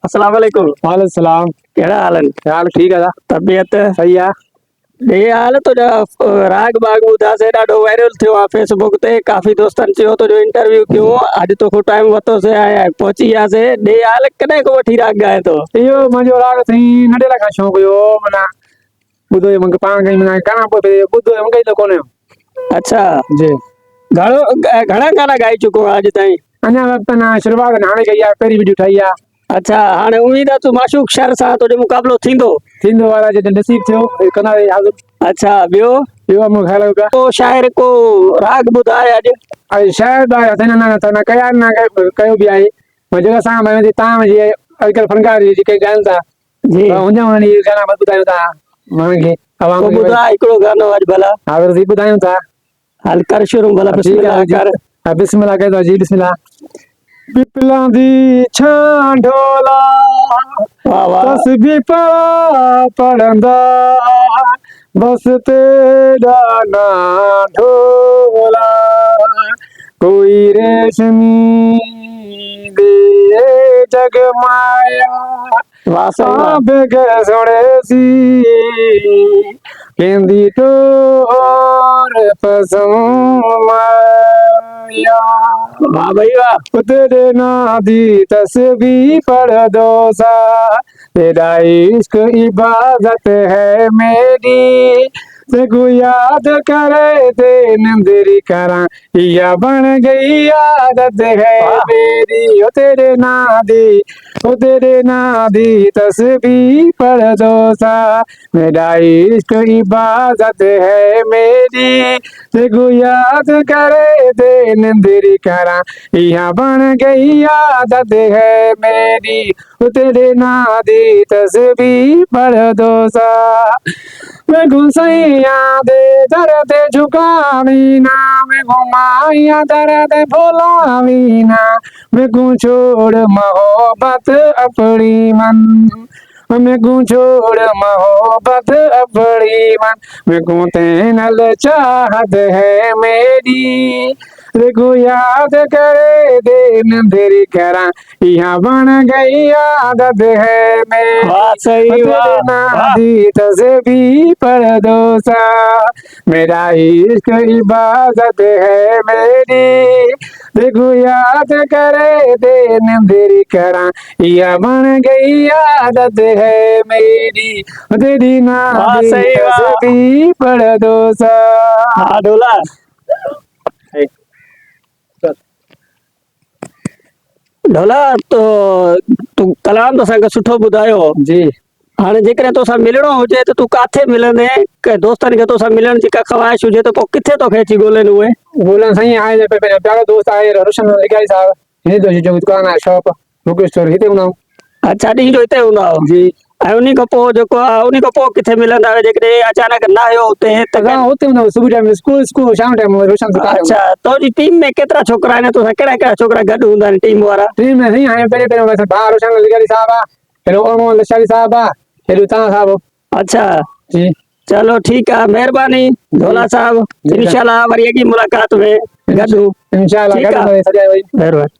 अस्सलाम वालेकुम। वालेकुम सलाम। केड़ा हाल है? हाल ठीक है। तबियत सही है। ये हाल तो राग बाग ॿुधा से ॾाढो वायरल थियो आहे फेसबुक ते। काफ़ी दोस्तनि चयो तो जो इंटरव्यू कयूं अॼु तोखां टाइम वरितोसीं ऐं पहुची वियासीं। ॾे हाल कॾहिं खां वठी राग ॻाए थो? इहो मुंहिंजो राग साईं नंढे खां शौक़ु हुयो। माना ॿुधो मूंखे पाण खे माना करिणो पियो ॿुधो मूंखे त कोन्हे। अच्छा जी। घणा गाना ॻाए चुको आहे अॼु ताईं? अञा वक़्तु न शुरूआत हाणे कई आहे, पहिरीं वीडियो ठाही आहे। अच्छा हाणे उम्मीद आहे तूं माशूक शहर सां तुंहिंजो मुक़ाबिलो थींदो? थींदो वारा जॾहिं नसीब थियो कंदा हाज़िर। अच्छा ॿियो मूंखे ख़्याल आहे को शाइर को राग ॿुधाए अॼु? ऐं शायदि न कया न कयो बि आहे जेका असां तव्हां अॼुकल्ह फनकार जेके ॻाइनि था जी हुन गाना ॿुधायूं था माण्हुनि खे आवाम खे। ॿुधा हिकिड़ो गानो अॼु भला। हा ॿुधायूं था। हल कर शुरू भला। बिस्मिल्लाह कर। बिस्मिल्लाह कयो जी। बिस्मिल्लाह। पिपला दी छां ढोला तस्बीह पढ़ंदा बस तेरा ना ढोला कोई रेशमी दे जग माया बेग सोने सी कहंदी टोर पसंद माया। वाह भाई वाह। तेरे ना दी तस्बीह पढ़ दो सा तेरा इश्क इबादत है मेरी तेको याद करे ते नंदरी करा या बन गई आदत है मेरी। ओ तेरे ना दी तस्बीह पढ़ दो सा मेरा इश्क इबादत है मेरी तेको याद करे ते नंदरी करा यहाँ बन गई आदत है मेरी। तेरे ना दी तस्बीह पढ़ दो सा मैं घुसैया दे दर्द झुकावी ना मैं घुमाया दर्द भुलावी ना मैं छोड़ मोहब्बत अपनी मन मैं छोड़ मोहब्बत अपनी मन मैं तेनल चाहत है मेरी देखो याद करे दिन देरी करा यहाँ बन गई आदत है मेरी। दी तस्बीह पढ़ दो सा मेरा इश्क इबादत है मेरी देखो याद करे दिन देरी करा यहाँ बन गई आदत है मेरी। तेरी ना दी तस्बीह पढ़ दो सा। हाँ ढोला। ढोला तो तू कलाम तो असांखे सुठो ॿुधायो जी। हाणे जेकॾहिं तोसां मिलणो हुजे त तू काथे मिलंदे? दोस्तनि खे तोसां मिलण जी का ख़्वाहिश हुजे त पोइ किथे तोखे अची ॻोल्हनि उहे? ॻोल्हण साईं आहे पंहिंजो प्यारो दोस्त आहे रोशन लिगारी साहब हिन जो दुकान आहे शॉप बुक स्टोर हिते हूंदा। अच्छा ॾींहं जो हिते हूंदा जी। ऐं उन खां पोइ जेको आहे उन खां पोइ किथे मिलंदा जेकॾहिं अचानक न आयो हुते त? हुते हूंदा सुबुह टाइम स्कूल शाम टाइम रोशन दुकान। अच्छा तुंहिंजी टीम में केतिरा छोकिरा आहिनि? तोसां कहिड़ा कहिड़ा छोकिरा गॾु हूंदा आहिनि टीम वारा? टीम में साईं हाणे पहिरियों भाउ रोशन लिगारी साहब आहे, हेॾो ओमो लशारी साहब आहे, हेॾो तव्हां साहब। अच्छा जी। चलो ठीक है मेहरबानी ढोला साहब। इंशाल्लाह वरी अॻी मुलाकात में गॾु। इंशाल्लाह गॾु। मेहरबानी।